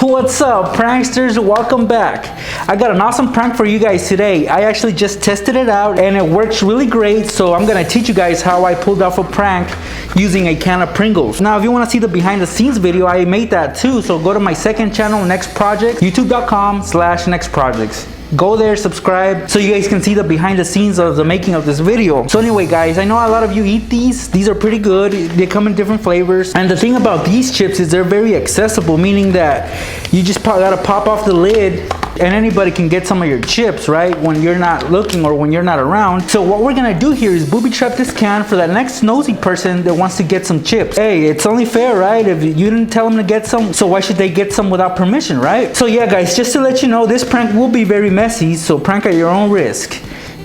What's up, pranksters? Welcome back. I got an awesome prank for you guys today. I actually just tested it out and it works really great, so I'm gonna teach you guys how I pulled off a prank using a can of Pringles. Now if you want to see the behind the scenes video, I made that too, so go to my second channel, Next Project, youtube.com/nextprojects. Go there, subscribe, so you guys can see the behind the scenes of the making of this video. So anyway guys, I know a lot of you eat these. These are pretty good. They come in different flavors. And the thing about these chips is they're very accessible, meaning that you just gotta pop off the lid and anybody can get some of your chips, right? When you're not looking or when you're not around. So what we're gonna do here is booby trap this can for that next nosy person that wants to get some chips. Hey, it's only fair, right? If you didn't tell them to get some, so why should they get some without permission, right? So yeah guys, just to let you know, this prank will be very messy, so prank at your own risk.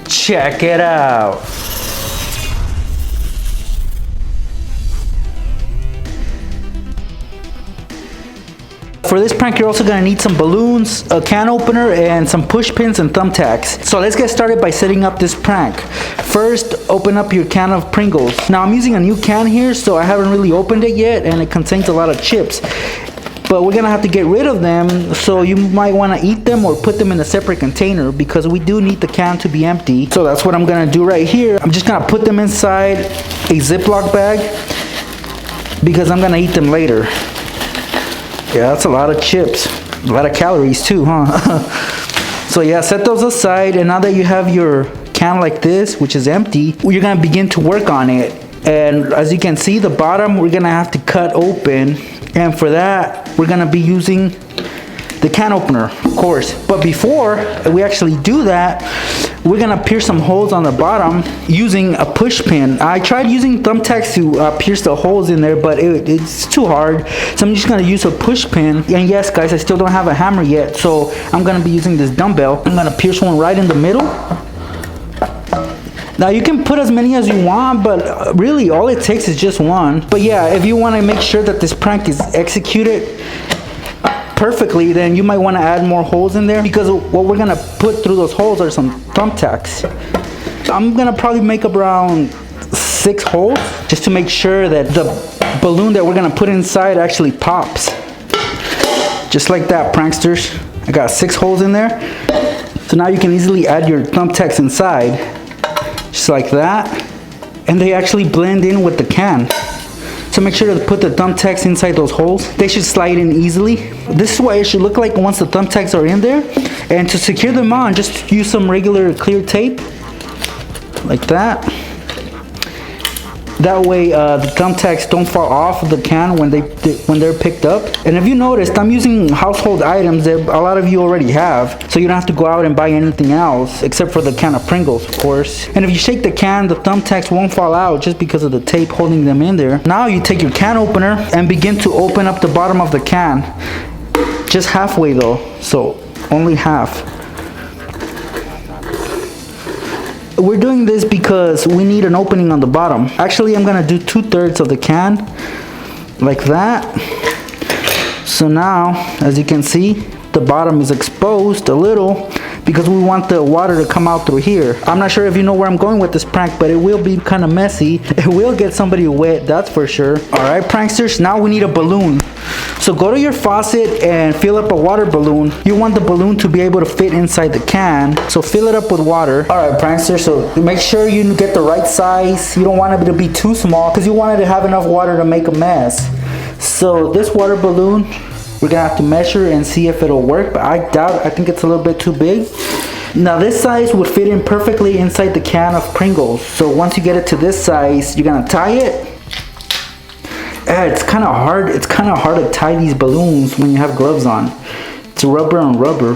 Check it out. For this prank, you're also gonna need some balloons, a can opener, and some push pins and thumbtacks. So let's get started by setting up this prank. First, open up your can of Pringles. Now I'm using a new can here, so I haven't really opened it yet, and it contains a lot of chips. But we're gonna have to get rid of them, so you might wanna eat them or put them in a separate container because we do need the can to be empty. So that's what I'm gonna do right here. I'm just gonna put them inside a Ziploc bag because I'm gonna eat them later. Yeah, that's a lot of chips. A lot of calories too, huh? So yeah, set those aside, and now that you have your can like this, which is empty, you're gonna begin to work on it. And as you can see, the bottom we're gonna have to cut open, and for that we're gonna be using the can opener, of course. But before we actually do that, we're gonna pierce some holes on the bottom using a push pin. I tried using thumbtacks to pierce the holes in there, but it's too hard, so I'm just gonna use a push pin. And yes guys, I still don't have a hammer yet, so I'm gonna be using this dumbbell. I'm gonna pierce one right in the middle. Now you can put as many as you want, but really all it takes is just one. But yeah, if you want to make sure that this prank is executed perfectly, then you might want to add more holes in there, because what we're gonna put through those holes are some thumbtacks. I'm gonna probably make around 6 holes just to make sure that the balloon that we're gonna put inside actually pops. Just like that, pranksters. I got 6 holes in there. So now you can easily add your thumbtacks inside, just like that, and they actually blend in with the can. So make sure to put the thumbtacks inside those holes. They should slide in easily. This is what it should look like once the thumbtacks are in there. And to secure them on, just use some regular clear tape, like that. That way the thumbtacks don't fall off of the can when they're picked up. And if you noticed, I'm using household items that a lot of you already have, so you don't have to go out and buy anything else except for the can of Pringles, of course. And if you shake the can, the thumbtacks won't fall out just because of the tape holding them in there. Now you take your can opener and begin to open up the bottom of the can. Just halfway though, so only half. We're doing this because we need an opening on the bottom. Actually, I'm gonna do 2/3 of the can, like that. So now, as you can see, the bottom is exposed a little because we want the water to come out through here. I'm not sure if you know where I'm going with this prank, but it will be kind of messy. It will get somebody wet, that's for sure. All right, pranksters, now we need a balloon. So go to your faucet and fill up a water balloon. You want the balloon to be able to fit inside the can, so fill it up with water. All right, pranksters, so make sure you get the right size. You don't want it to be too small because you want it to have enough water to make a mess. So this water balloon, we're gonna have to measure and see if it'll work, but I doubt. I think it's a little bit too big. Now this size would fit in perfectly inside the can of Pringles. So once you get it to this size, you're gonna tie it. It's kind of hard. It's kind of hard to tie these balloons when you have gloves on. It's rubber on rubber.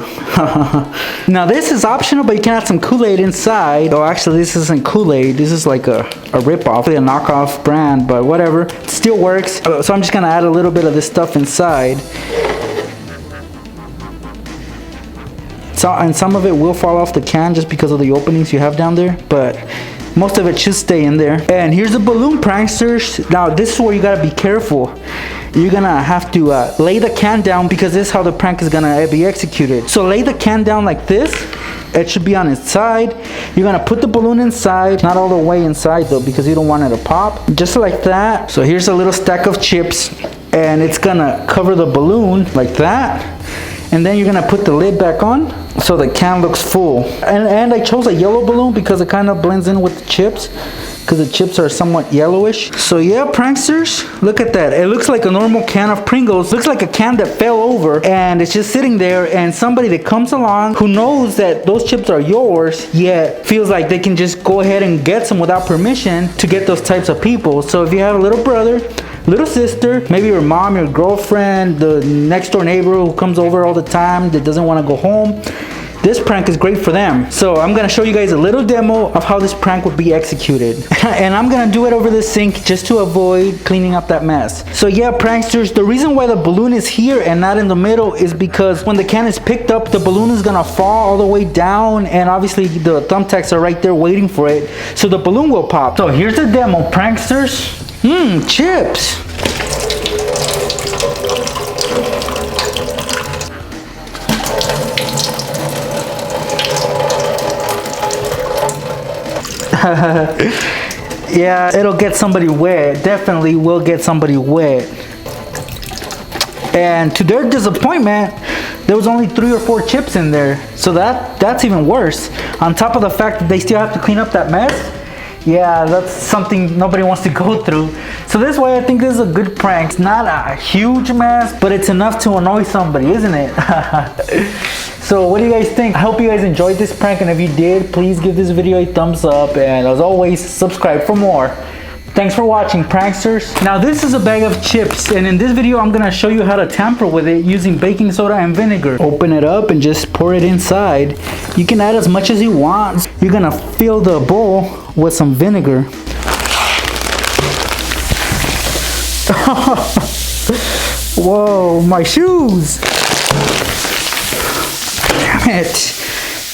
Now this is optional, but you can add some Kool-aid inside. Oh, actually this isn't Kool-aid. This is like a rip-off, a knockoff brand, but whatever. It still works. So I'm just gonna add a little bit of this stuff inside. So, and some of it will fall off the can just because of the openings you have down there, but most of it should stay in there. And here's the balloon, pranksters. Now this is where you gotta be careful. You're gonna have to lay the can down because this is how the prank is gonna be executed. So lay the can down like this. It should be on its side. You're gonna put the balloon inside, not all the way inside though, because you don't want it to pop. Just like that. So here's a little stack of chips. and it's gonna cover the balloon like that, and then you're gonna put the lid back on so the can looks full. And I chose a yellow balloon because it kind of blends in with the chips, because the chips are somewhat yellowish. So yeah, pranksters, look at that. It looks like a normal can of Pringles. Looks like a can that fell over and it's just sitting there, and somebody that comes along who knows that those chips are yours, yet feels like they can just go ahead and get some without permission to get those types of people. So if you have a little brother, little sister, maybe your mom, your girlfriend, the next door neighbor who comes over all the time that doesn't want to go home, this prank is great for them. So I'm gonna show you guys a little demo of how this prank would be executed. And I'm gonna do it over the sink just to avoid cleaning up that mess. So yeah, pranksters, the reason why the balloon is here and not in the middle is because when the can is picked up, the balloon is gonna fall all the way down, and obviously the thumbtacks are right there waiting for it, so the balloon will pop. So here's the demo, pranksters. Chips. Yeah, it'll get somebody wet. Definitely will get somebody wet. And to their disappointment, there was only 3 or 4 chips in there. So that's even worse. On top of the fact that they still have to clean up that mess. Yeah, that's something nobody wants to go through. So this way, I think this is a good prank. It's not a huge mess, but it's enough to annoy somebody, isn't it? So what do you guys think? I hope you guys enjoyed this prank, and if you did, please give this video a thumbs up, and as always, subscribe for more. Thanks for watching, pranksters. Now this is a bag of chips, and in this video I'm gonna show you how to tamper with it using baking soda and vinegar. Open it up and just pour it inside. You can add as much as you want. You're gonna fill the bowl with some vinegar. Whoa, my shoes! Damn it.